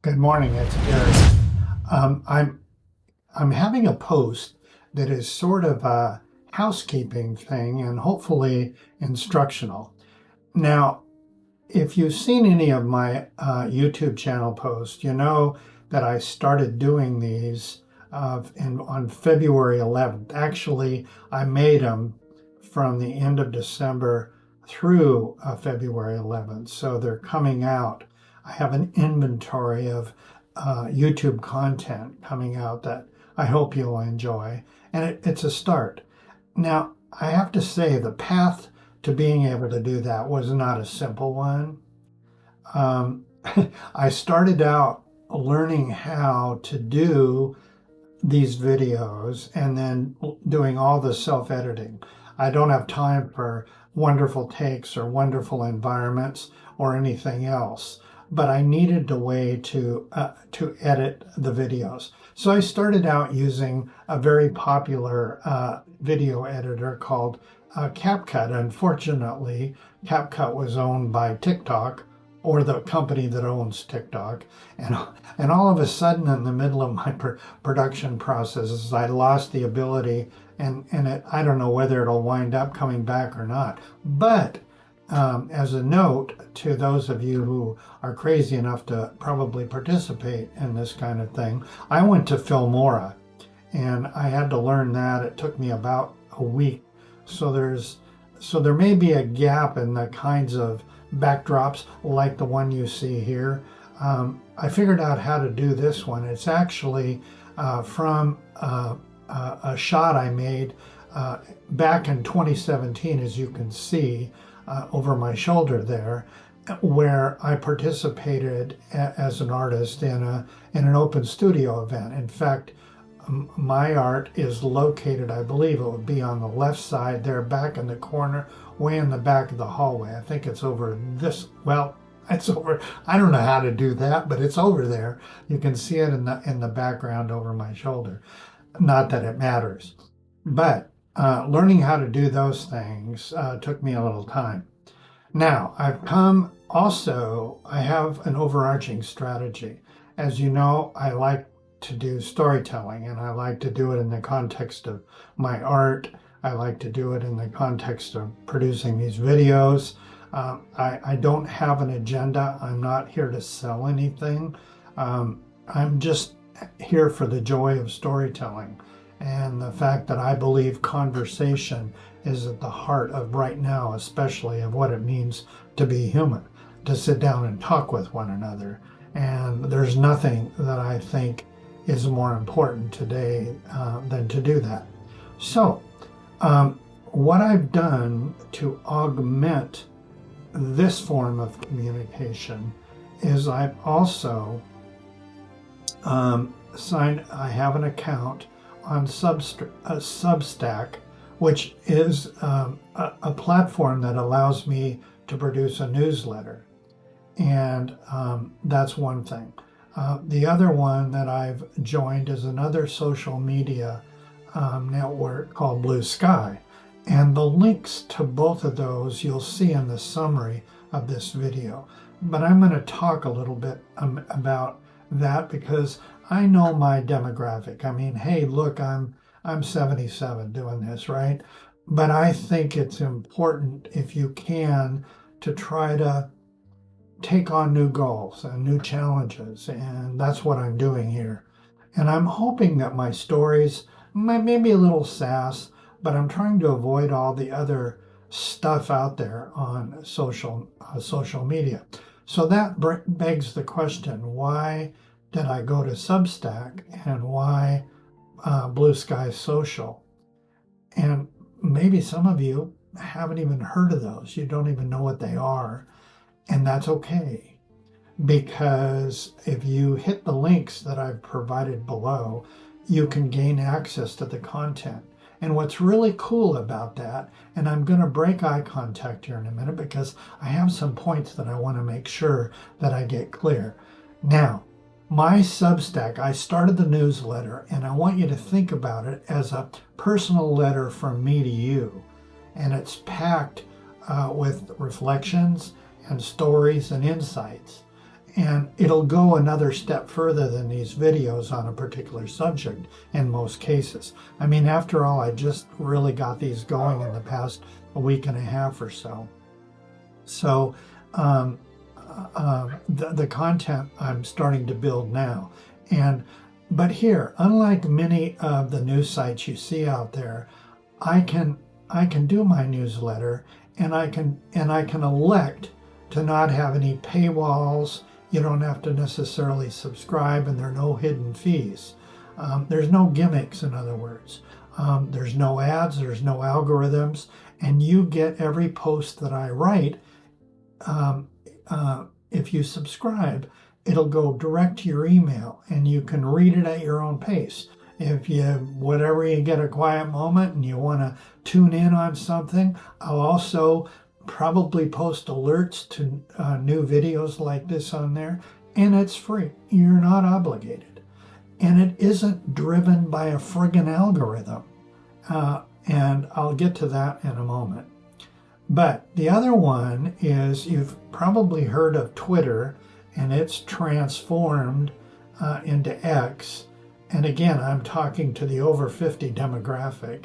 Good morning, it's Gary. I'm having a post that is sort of a housekeeping thing and hopefully instructional. Now, if you've seen any of my YouTube channel posts, you know that I started doing these on February 11th. Actually, I made them from the end of December through February 11th, so they're coming out. I have an inventory of YouTube content coming out that I hope you'll enjoy, and it's a start. Now, I have to say the path to being able to do that was not a simple one. I started out learning how to do these videos and then doing all the self-editing. I don't have time for wonderful takes or wonderful environments or anything else, but I needed a way to edit the videos. So I started out using a very popular video editor called CapCut. Unfortunately, CapCut was owned by TikTok, or the company that owns TikTok. And all of a sudden, in the middle of my production processes, I lost the ability, and I don't know whether it'll wind up coming back or not. But as a note to those of you who are crazy enough to probably participate in this kind of thing, I went to Filmora, and I had to learn that. It took me about a week. So there may be a gap in the kinds of backdrops like the one you see here. I figured out how to do this one. It's actually from a shot I made back in 2017, as you can see over my shoulder there, where I participated as an artist in an open studio event. In fact, my art is located, I believe it would be on the left side there, back in the corner, way in the back of the hallway. I think it's over this, well, it's over, I don't know how to do that, but it's over there. You can see it in the background over my shoulder. Not that it matters. But learning how to do those things took me a little time. Now, I have an overarching strategy. As you know, I like to do storytelling, and I like to do it in the context of my art. I like to do it in the context of producing these videos. I don't have an agenda. I'm not here to sell anything. I'm just here for the joy of storytelling and the fact that I believe conversation is at the heart of right now, especially of what it means to be human, to sit down and talk with one another. And there's nothing that I think is more important today than to do that. So what I've done to augment this form of communication is I've also I have an account on Substack, which is a platform that allows me to produce a newsletter. And that's one thing. The other one that I've joined is another social media network called Blue Sky. And the links to both of those you'll see in the summary of this video. But I'm going to talk a little bit about that because I know my demographic. I mean, hey, look, I'm 77 doing this, right? But I think it's important, if you can, to try to take on new goals and new challenges, and that's what I'm doing here. And I'm hoping that my stories might maybe a little sass, but I'm trying to avoid all the other stuff out there on social media. So that begs the question, why did I go to Substack and why Blue Sky Social? And maybe some of you haven't even heard of those. You don't even know what they are. And that's okay, because if you hit the links that I've provided below, you can gain access to the content. And what's really cool about that, and I'm going to break eye contact here in a minute because I have some points that I want to make sure that I get clear. Now, my Substack, I started the newsletter, and I want you to think about it as a personal letter from me to you. And it's packed with reflections and stories and insights. And it'll go another step further than these videos on a particular subject in most cases. I mean, after all, I just really got these going in the past week and a half or so. So the content I'm starting to build now. But here, unlike many of the news sites you see out there, I can do my newsletter, and I can elect to not have any paywalls. You don't have to necessarily subscribe, and there are no hidden fees. There's no gimmicks, in other words. There's no ads, there's no algorithms, and you get every post that I write. If you subscribe, it'll go direct to your email, and you can read it at your own pace. If whatever you get a quiet moment and you want to tune in on something, I'll also probably post alerts to new videos like this on there, and it's free. You're not obligated, and it isn't driven by a friggin' algorithm, and I'll get to that in a moment. But the other one is, you've probably heard of Twitter, and it's transformed into X. And again, I'm talking to the over 50 demographic.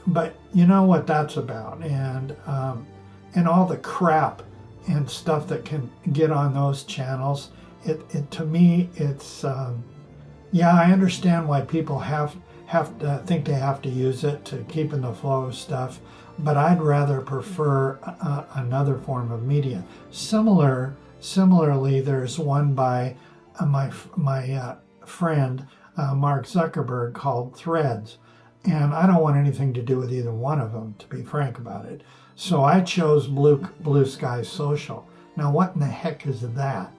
But you know what that's about, and all the crap and stuff that can get on those channels. It to me, it's yeah, I understand why people have to think they have to use it to keep in the flow of stuff, but I'd rather prefer another form of media. Similarly, there's one by my friend Mark Zuckerberg called Threads. And I don't want anything to do with either one of them, to be frank about it. So I chose Blue Sky Social. Now, what in the heck is that?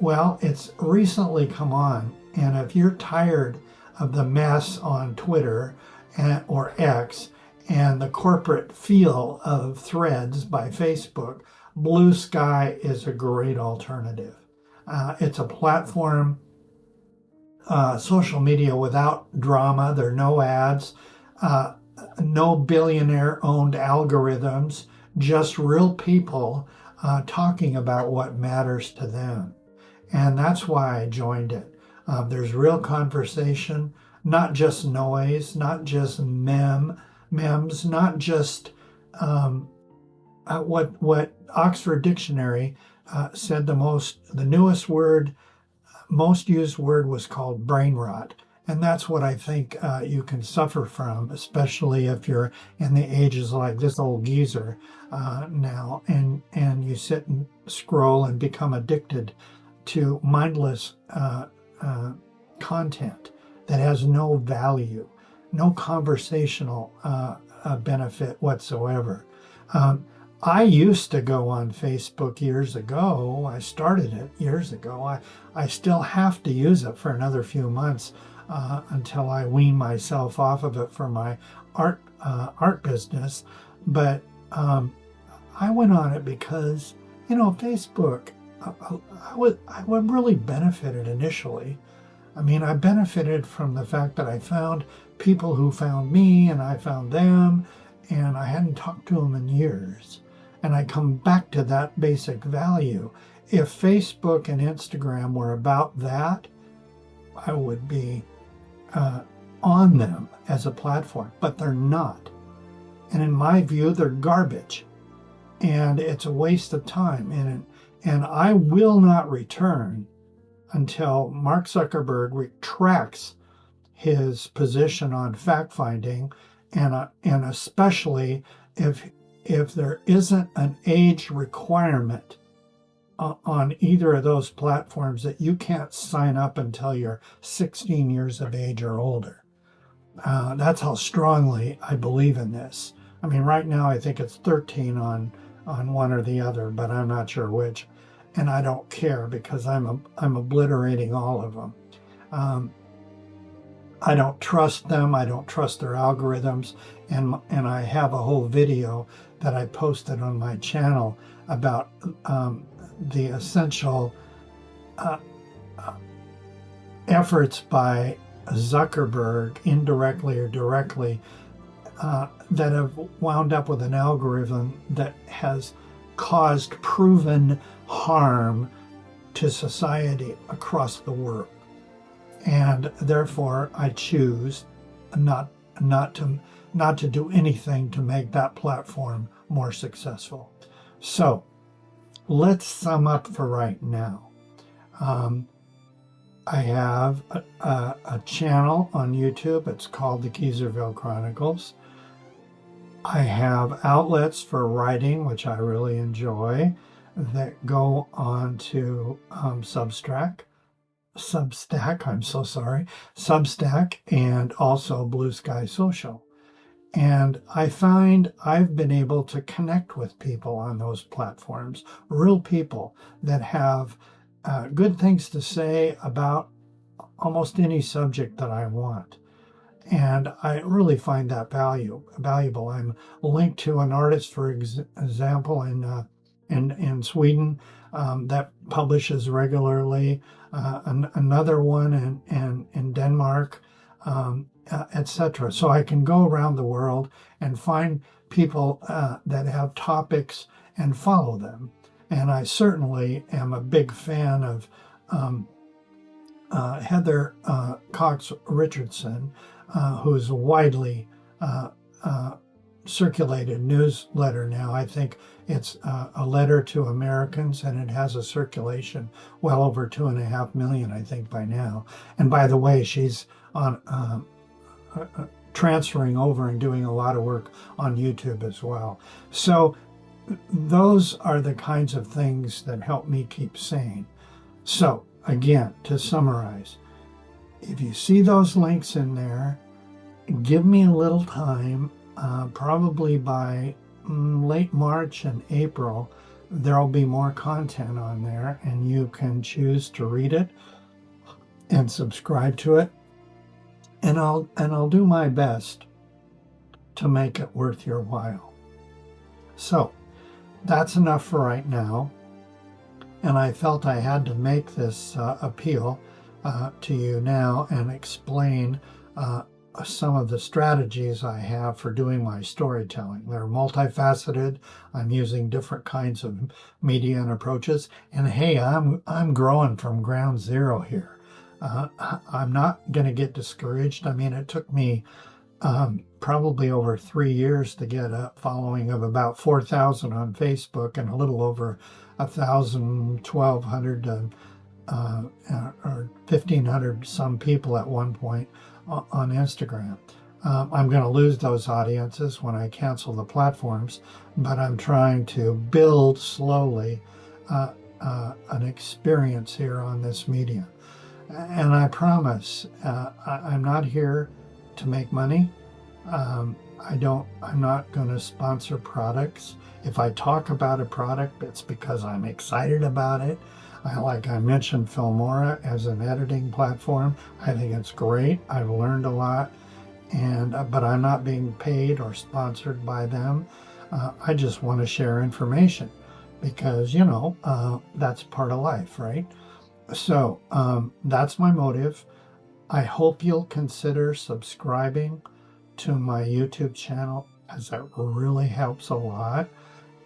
Well, it's recently come on, and if you're tired of the mess on Twitter or X and the corporate feel of Threads by Facebook, Blue Sky is a great alternative. It's a platform, social media without drama. There are no ads, no billionaire-owned algorithms, just real people talking about what matters to them. And that's why I joined it. There's real conversation, not just noise, not just memes, not just what Oxford Dictionary said the newest word, most used word was called brain rot. And that's what I think you can suffer from, especially if you're in the ages like this old geezer now, and you sit and scroll and become addicted to mindless content that has no value, no conversational benefit whatsoever. I used to go on Facebook years ago. I started it years ago. I still have to use it for another few months until I wean myself off of it for my art business. But I went on it because, Facebook, I really benefited initially. I mean, I benefited from the fact that I found people who found me, and I found them, and I hadn't talked to them in years. And I come back to that basic value. If Facebook and Instagram were about that, I would be on them as a platform, but they're not. And in my view, they're garbage, and it's a waste of time. And I will not return until Mark Zuckerberg retracts his position on fact-finding, and especially if there isn't an age requirement on either of those platforms, that you can't sign up until you're 16 years of age or older. That's how strongly I believe in this. I mean, right now I think it's 13 on one or the other, but I'm not sure which. And I don't care, because I'm obliterating all of them. I don't trust them. I don't trust their algorithms. And I have a whole video that I posted on my channel about the essential efforts by Zuckerberg, indirectly or directly, that have wound up with an algorithm that has caused proven harm to society across the world. And therefore, I choose not to do anything to make that platform more successful. So let's sum up for right now. I have a channel on YouTube. It's called the Geezerville Chronicles. I have outlets for writing, which I really enjoy, that go on to Substack, Substack, and also Blue Sky Social. And I find I've been able to connect with people on those platforms, real people that have good things to say about almost any subject that I want. And I really find that valuable. I'm linked to an artist, for example, in Sweden that publishes regularly, another one in Denmark, etc. So I can go around the world and find people that have topics and follow them. And I certainly am a big fan of Heather Cox Richardson, who's a widely circulated newsletter now. I think it's a letter to Americans, and it has a circulation well over 2.5 million, I think, by now. And by the way, she's on transferring over and doing a lot of work on YouTube as well. So those are the kinds of things that help me keep sane. So again, to summarize, if you see those links in there, give me a little time. Probably by late March and April, there'll be more content on there, and you can choose to read it and subscribe to it. And I'll do my best to make it worth your while. So that's enough for right now. And I felt I had to make this appeal to you now and explain some of the strategies I have for doing my storytelling. They're multifaceted. I'm using different kinds of media and approaches. And hey, I'm growing from ground zero here. I'm not going to get discouraged. I mean, it took me probably over 3 years to get a following of about 4,000 on Facebook and a little over 1,000, 1,200 or 1,500 some people at one point on Instagram. I'm going to lose those audiences when I cancel the platforms, but I'm trying to build slowly an experience here on this medium. And I promise, I'm not here to make money. I'm not going to sponsor products. If I talk about a product, it's because I'm excited about it. Like I mentioned Filmora as an editing platform. I think it's great. I've learned a lot, but I'm not being paid or sponsored by them. I just want to share information because, that's part of life, right? So that's my motive. I hope you'll consider subscribing to my YouTube channel, as that really helps a lot.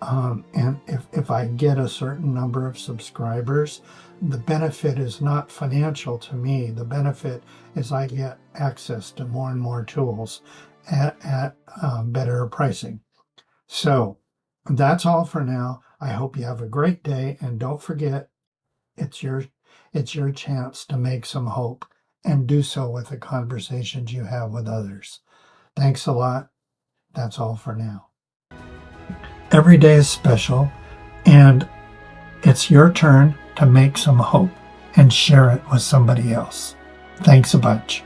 And if I get a certain number of subscribers, the benefit is not financial to me. The benefit is I get access to more and more tools at better pricing. So that's all for now. I hope you have a great day, and don't forget, it's your chance to make some hope, and do so with the conversations you have with others. Thanks a lot. That's all for now. Every day is special, and it's your turn to make some hope and share it with somebody else. Thanks a bunch.